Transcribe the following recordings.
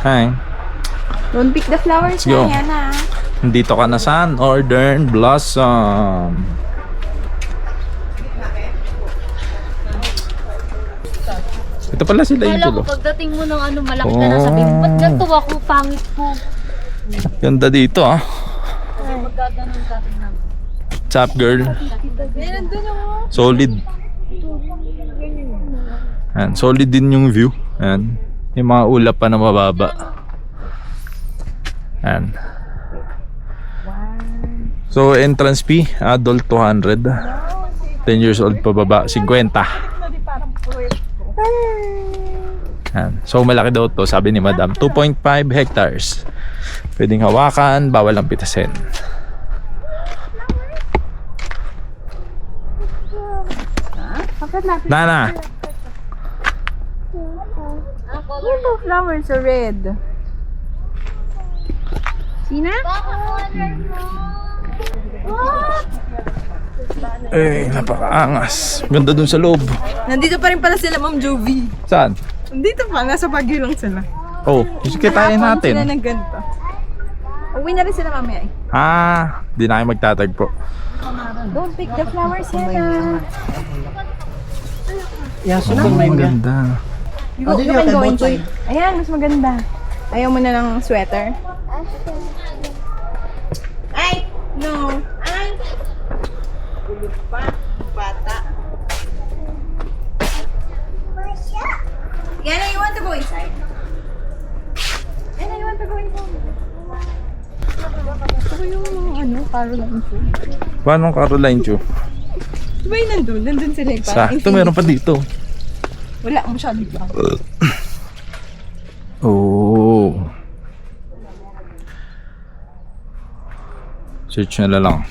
Hi. Don't pick the flowers Let's go. na yan ah. Nandito ka na sa Northern Blossom. Ito pala sila Kala Angel. ko Oh. pagdating mo ng ano, malaki ka na sabihin, ba't ganito ako, pangit ko? Ganda dito ah. Magkaganon ka rin naman. What's up girl? Solid. Ayan, solid din yung view. Ayan. Yung mga ulap pa na mababa. Ayan. So entrance fee, adult 200. 10 years old pababa, 50. Ayan. So malaki daw to, sabi ni Madam. 2.5 hectares. Pwedeng hawakan, bawal ang pitasin. Nana. Yung flowers are red. Sina? Eh, napakaangas. Ganda dun sa loob. Nandito pa rin pala sila, Ma'am Jovi. Saan? Nandito pa, nasa Baguio lang sila. Oh, kikitain Kahapon sila natin. ng ganito. Uwi na rin sila mamaya eh. Ah, di na kayo magtatagpo. Don't pick the flowers yan. Ang ganda. You can go inside. Ayan, mas maganda. Ayaw mo na ng sweater? Ay! No! Ay! Kulog pa. Bata. Yana, you want to go inside? Yana, you want to go inside? Gusto ko yung ano, Caroline Chu. Paano Caroline Chu? Diba yung nandun? Nandun sila yung parang Sakto, meron pa dito. Wala, masyado lang. Oh. Search nila lang.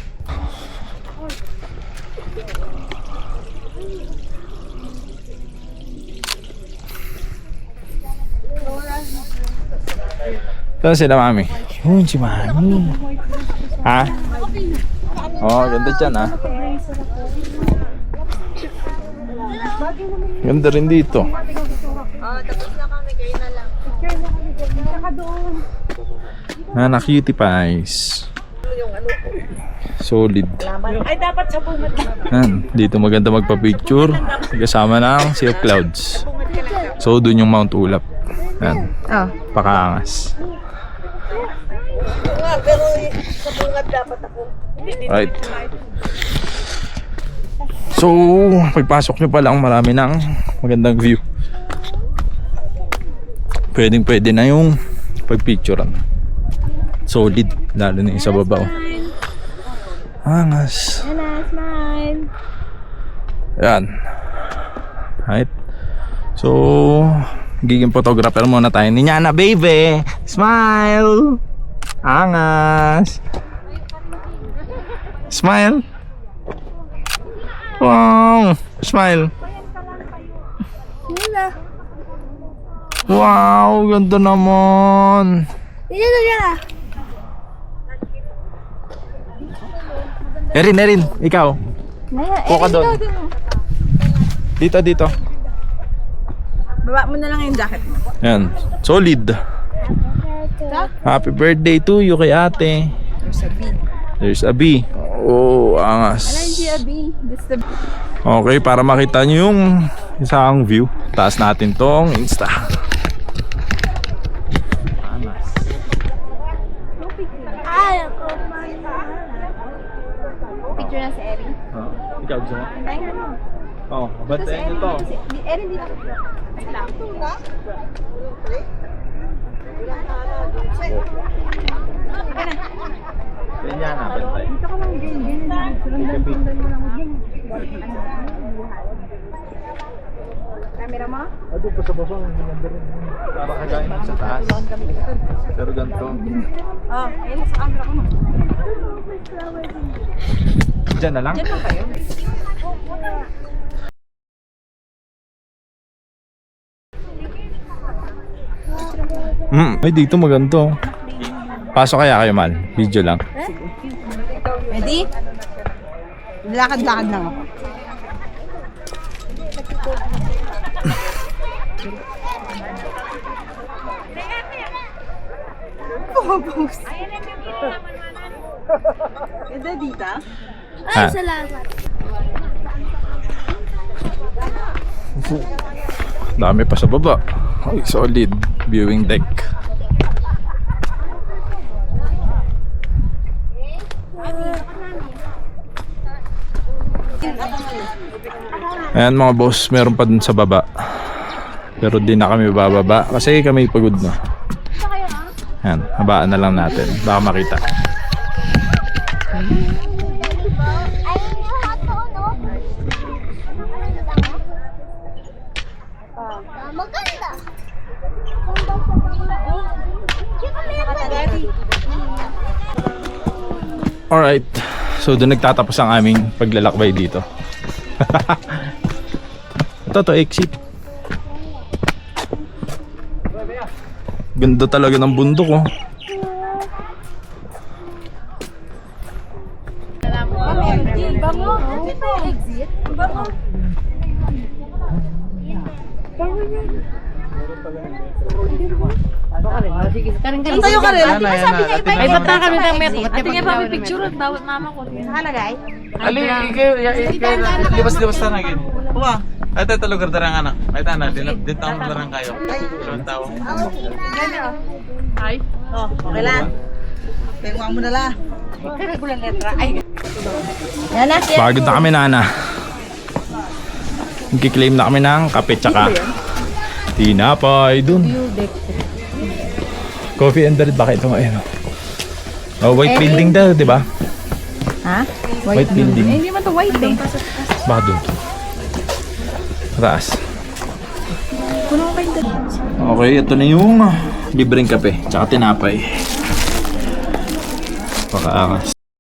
Saan sila mami? Yun si mami. Ha? Oh, ganda dyan ha. Ganda rin dito. Tapos na kami, kayo na lang. Na cutie pies. Solid. Ay, dapat sa bungat lang. Yan, dito maganda magpa-picture kasama ng Sea of Clouds. So dun yung Mount Ulap. Yan, Oh. pakaangas. Pero sa bungat dapat ako. Right. So, pagpasok nyo pa lang marami ng magandang view. Pwedeng pwede na yung pagpicturean. Solid, lalo na yung sa babaw. Angas. Yana, smile. Yan. Right. So, giging photographer muna tayo ni Yana, baby. Smile. Angas. Smile. Wow. Smile. Wala. Wow, ganda naman. Erin, ikaw. Puka doon. Dito. Baba mo na lang yung jacket mo. Yan, solid. Happy birthday to you kay ate. There's a bee. There's a bee. Oh, angas. Hindi a bee. That's the bee. Okay, para makita nyo yung isang view, taas natin tong Insta. Angas. Picture na si Erin. Ikaw gusto mo? Ay, ano? Oo, bantayan nyo to. Erin dito. Ay, lang. Kanya na, bantay. Dito ka lang din. Sundan mo lang din. Camera mo? Ado pa sa baba, hindi ganda rin. Para kagaya sa taas. Pero ganito. Oh, ayun sa camera ko. Diyan na lang? Diyan lang kayo. Ay, dito maganda. Pasok kaya kayo, Mal? Video lang. Ready? Lakad-lakad lang ako. post. Ganda dito? Ha? Salamat. Dami pa sa baba. Ay, solid. Viewing deck. Ayan mga boss, meron pa dun sa baba. Pero di na kami bababa kasi kami pagod na. Ayan, habaan na lang natin. Baka makita. Maganda. Alright, so doon nagtatapos ang aming paglalakbay dito. Ito to, exit. Ganda talaga ng bundok oh. Bango. Exit. Bango. Tayo ka rin. Ay, ba't na kami ng met? Ate nga pa may picture at bawat mama ko. Nakalagay? Ali, libas-libas na nagin. Kuha. Ay, ito lugar darang anak. Ay, tana, dito ang darang kayo. Ilang tao. Ay. Oh, okay lang. Pengwang mo na lang. Yan na. Pagod na kami nana. Nagkiklaim na kami ng kape tsaka tinapay dun. Coffee and bread, baka ito nga yun. Oh, white building daw, di ba? Ha? White building. Eh, hindi man to white eh. Baka dun. Taas. Puno ko kayo dito. Okay, ito na yung libreng kape tsaka tinapay. Pakaangas.